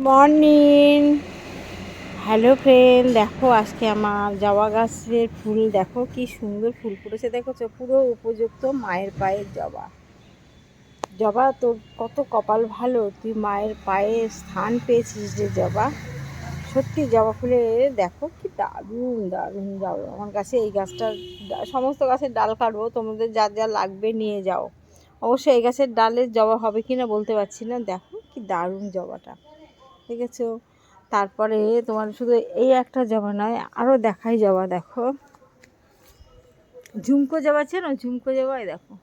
Morning. Hello friend, দেখো আজকে আমার জবা গাছের ফুল দেখো কি সুন্দর ফুল ফুটেছে। দেখেছো, পুরো উপযুক্ত মায়ের পায়ের জবা। জবা তোর কত কপাল ভালো, তুই মায়ের পায়ে স্থান পেয়েছিস যে জবা। সত্যি জবা ফুলে দেখো কি দারুণ দারুণ জবা। আমার কাছে এই গাছটার সমস্ত গাছের ডাল কাটবো, তোমাদের যা যা লাগবে নিয়ে যাও। অবশ্যই এই গাছের ডালের জবা হবে কিনা বলতে পারছি না। দেখো কি দারুণ জবাটা, ঠিক আছে। তারপরে তোমার শুধু এই একটা জবা নয়, আরও দেখাই জবা। দেখো ঝুমকো জবা, চেনো ঝুমকো জবা? দেখো,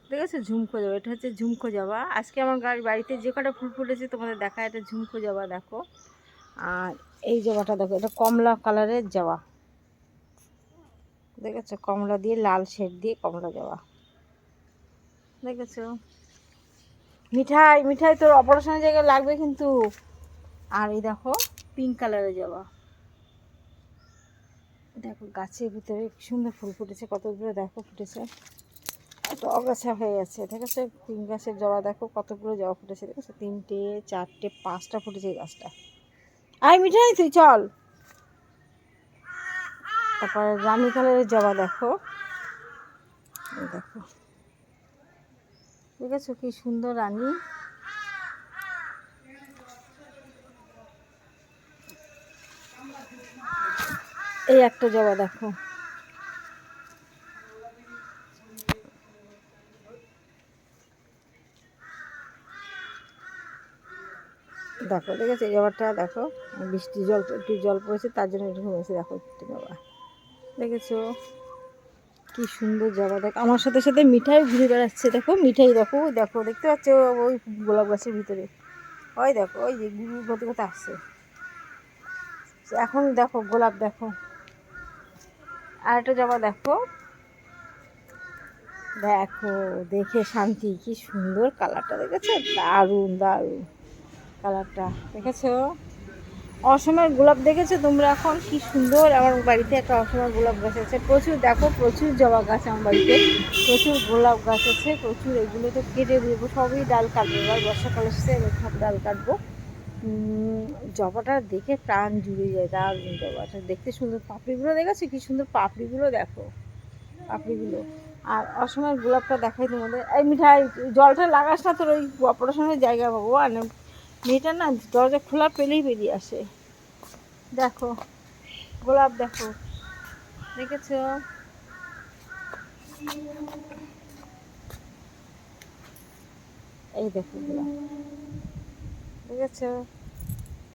ঠিক আছে, ঝুমকো জবা, এটা হচ্ছে ঝুমকো জবা। আজকে আমার বাড়িতে যে কটা ফুল ফুটেছে তোমাদের দেখা, এটা ঝুমকো জবা দেখো। আর এই জবাটা দেখো, এটা কমলা কালারের জবা, দেখেছো, কমলা দিয়ে লাল শেড দিয়ে কমলা জবা, দেখেছো। মিঠাই মিঠাই তোর অপারেশনের জায়গায় লাগবে কিন্তু। আর এই দেখো পিঙ্ক কালারের জবা, দেখো গাছের ভিতরে সুন্দর ফুল ফুটেছে, কতগুলো দেখো ফুটেছে, অগাছা হয়ে গেছে, ঠিক আছে। পিঙ্ক গাছের জবা দেখো কতগুলো জবা ফুটেছে, ঠিক আছে, 3টে 4টে 5টা ফুটেছে এই গাছটা। আয় মিঠাই তুই চল। তারপরে রানী কালারের জবা দেখো, দেখো, ঠিক আছে, কি সুন্দর রানী। এই একটা জবা দেখো, দেখো, ঠিক আছে, এই জবাটা দেখো, বৃষ্টি জল একটু জল পড়েছে তার জন্য একটু হয়েছে, দেখো একটু জবা, দেখেছো কি সুন্দর জবা। দেখো আমার সাথে সাথে মিঠাই ঘুরে বেড়াচ্ছে, দেখো মিঠাই, দেখো দেখো, দেখতে পাচ্ছ ওই গোলাপ গাছের ভিতরে, ওই দেখো ওই যে গুরু কোথায় কোথায় আসছে এখন, দেখো গোলাপ দেখো। আর একটা জবা দেখো, দেখো দেখে শান্তি, কি সুন্দর কালারটা, দেখেছো, দারুণ দারুণ কালারটা, দেখেছো। অসময়ের গোলাপ দেখেছো তোমরা এখন কি সুন্দর। আমার বাড়িতে একটা অসময়ের গোলাপ গাছ আছে প্রচুর, দেখো প্রচুর জবা গাছ আমার বাড়িতে, প্রচুর গোলাপ গাছ আছে প্রচুর। এগুলো তো কেটে দেবো, সবই ডাল কাটবো, এবার বর্ষাকাল এসছে, এবার সব ডাল কাটবো। জবাটা দেখে প্রাণ জুড়ে যায়, দারুণ জবাটা দেখতে সুন্দর। পাপড়িগুলো দেখেছো কি সুন্দর পাপড়িগুলো, দেখো পাপড়িগুলো। আর অসময়ের গোলাপটা দেখাই তোমাদের। এই মিঠাই জলটা লাগাস না, তোর ওই অপারেশনের জায়গা ভগবান, মেয়েটা না দরজা খোলা পেলেই বেরিয়ে আসে। দেখো গোলাপ দেখো, দেখেছো, এই দেখো গোলাপ, দেখেছো।